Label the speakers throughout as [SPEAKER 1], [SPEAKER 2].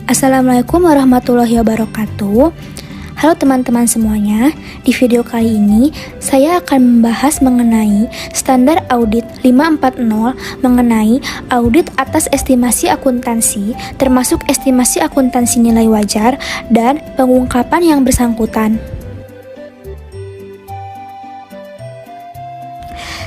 [SPEAKER 1] Assalamualaikum warahmatullahi wabarakatuh. Halo teman-teman semuanya, di video kali ini saya akan membahas mengenai standar audit 540 mengenai audit atas estimasi akuntansi, termasuk estimasi akuntansi nilai wajar dan pengungkapan yang bersangkutan.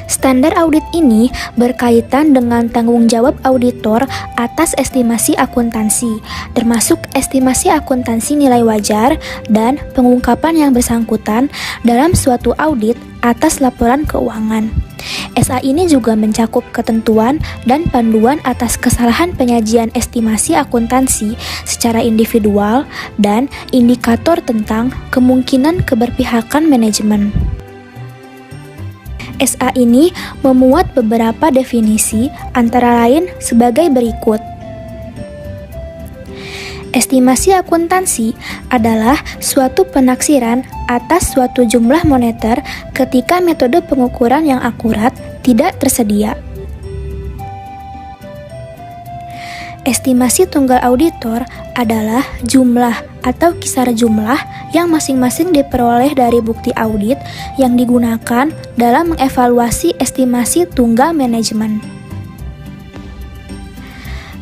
[SPEAKER 1] Standar audit ini berkaitan dengan tanggung jawab auditor atas estimasi akuntansi, termasuk estimasi akuntansi nilai wajar dan pengungkapan yang bersangkutan dalam suatu audit atas laporan keuangan. SA ini juga mencakup ketentuan dan panduan atas kesalahan penyajian estimasi akuntansi secara individual dan indikator tentang kemungkinan keberpihakan manajemen. SA ini memuat beberapa definisi antara lain sebagai berikut. Estimasi akuntansi adalah suatu penaksiran atas suatu jumlah moneter ketika metode pengukuran yang akurat tidak tersedia. Estimasi tunggal auditor adalah jumlah atau kisar jumlah yang masing-masing diperoleh dari bukti audit yang digunakan dalam mengevaluasi estimasi tunggal manajemen.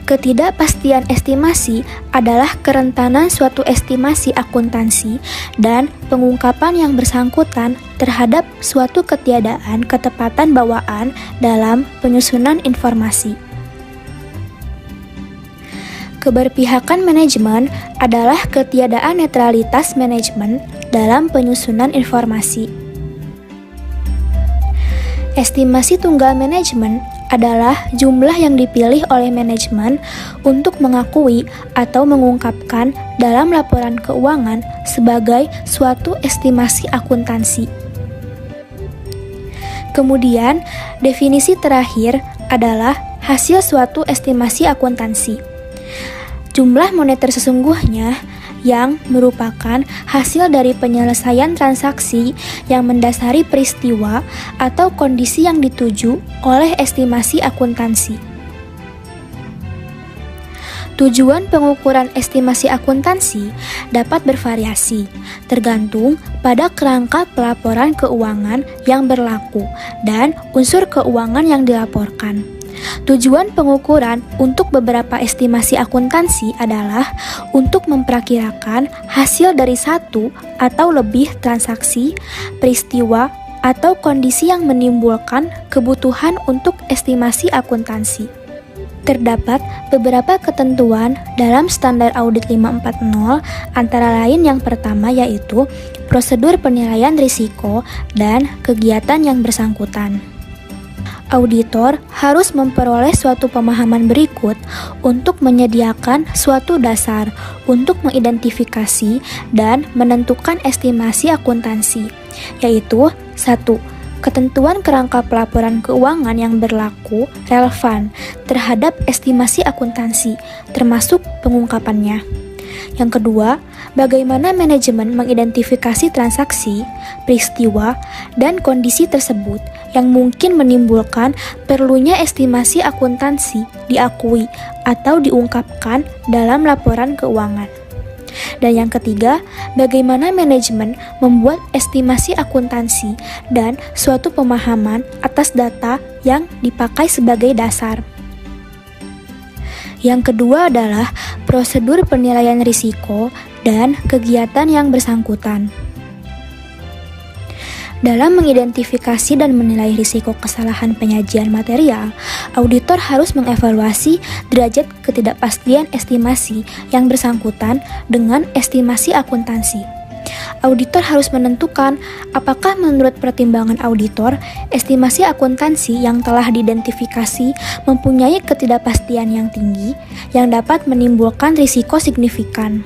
[SPEAKER 1] Ketidakpastian estimasi adalah kerentanan suatu estimasi akuntansi dan pengungkapan yang bersangkutan terhadap suatu ketiadaan ketepatan bawaan dalam penyusunan informasi. Keberpihakan manajemen adalah ketiadaan netralitas manajemen dalam penyusunan informasi. Estimasi tunggal manajemen adalah jumlah yang dipilih oleh manajemen untuk mengakui atau mengungkapkan dalam laporan keuangan sebagai suatu estimasi akuntansi. Kemudian, definisi terakhir adalah hasil suatu estimasi akuntansi. Jumlah moneter sesungguhnya yang merupakan hasil dari penyelesaian transaksi yang mendasari peristiwa atau kondisi yang dituju oleh estimasi akuntansi. Tujuan pengukuran estimasi akuntansi dapat bervariasi, tergantung pada kerangka pelaporan keuangan yang berlaku dan unsur keuangan yang dilaporkan. Tujuan pengukuran untuk beberapa estimasi akuntansi adalah untuk memperkirakan hasil dari satu atau lebih transaksi, peristiwa, atau kondisi yang menimbulkan kebutuhan untuk estimasi akuntansi. Terdapat beberapa ketentuan dalam standar audit 540, antara lain yang pertama yaitu prosedur penilaian risiko dan kegiatan yang bersangkutan. Auditor harus memperoleh suatu pemahaman berikut untuk menyediakan suatu dasar untuk mengidentifikasi dan menentukan estimasi akuntansi, yaitu 1. Ketentuan kerangka pelaporan keuangan yang berlaku relevan terhadap estimasi akuntansi, termasuk pengungkapannya. Yang kedua, bagaimana manajemen mengidentifikasi transaksi, peristiwa, dan kondisi tersebut yang mungkin menimbulkan perlunya estimasi akuntansi diakui atau diungkapkan dalam laporan keuangan. Dan yang ketiga, bagaimana manajemen membuat estimasi akuntansi dan suatu pemahaman atas data yang dipakai sebagai dasar. Yang kedua adalah prosedur penilaian risiko dan kegiatan yang bersangkutan. Dalam mengidentifikasi dan menilai risiko kesalahan penyajian material, auditor harus mengevaluasi derajat ketidakpastian estimasi yang bersangkutan dengan estimasi akuntansi. Auditor harus menentukan apakah menurut pertimbangan auditor, estimasi akuntansi yang telah diidentifikasi mempunyai ketidakpastian yang tinggi yang dapat menimbulkan risiko signifikan.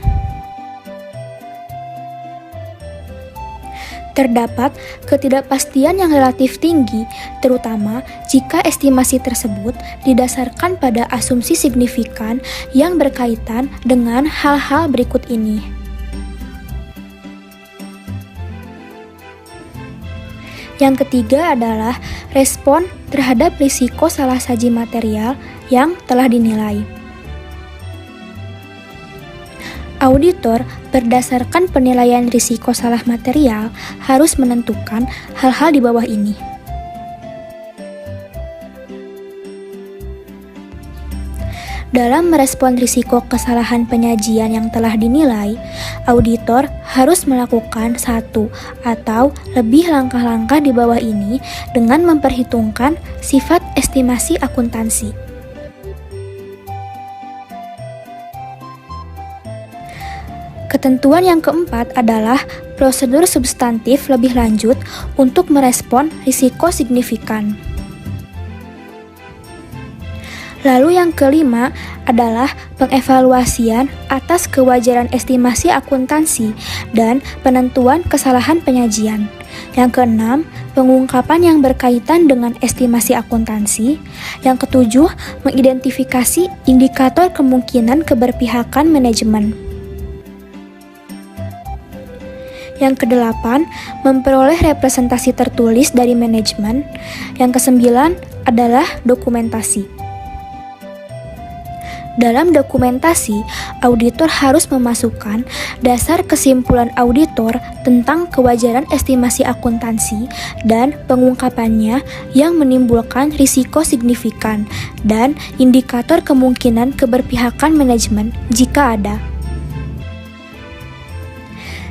[SPEAKER 1] Terdapat ketidakpastian yang relatif tinggi, terutama jika estimasi tersebut didasarkan pada asumsi signifikan yang berkaitan dengan hal-hal berikut ini. Yang ketiga adalah respon terhadap risiko salah saji material yang telah dinilai. Auditor berdasarkan penilaian risiko salah material harus menentukan hal-hal di bawah ini. Dalam merespon risiko kesalahan penyajian yang telah dinilai, auditor harus melakukan satu atau lebih langkah-langkah di bawah ini dengan memperhitungkan sifat estimasi akuntansi. Ketentuan yang keempat adalah prosedur substantif lebih lanjut untuk merespon risiko signifikan. Lalu yang kelima adalah pengevaluasian atas kewajaran estimasi akuntansi dan penentuan kesalahan penyajian. Yang keenam, pengungkapan yang berkaitan dengan estimasi akuntansi. Yang ketujuh, mengidentifikasi indikator kemungkinan keberpihakan manajemen. Yang kedelapan, memperoleh representasi tertulis dari manajemen. Yang kesembilan adalah dokumentasi. Dalam dokumentasi, auditor harus memasukkan dasar kesimpulan auditor tentang kewajaran estimasi akuntansi dan pengungkapannya yang menimbulkan risiko signifikan dan indikator kemungkinan keberpihakan manajemen jika ada.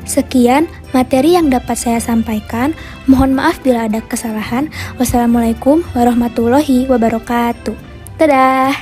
[SPEAKER 1] Sekian materi yang dapat saya sampaikan. Mohon maaf bila ada kesalahan. Wassalamualaikum warahmatullahi wabarakatuh. Dadah.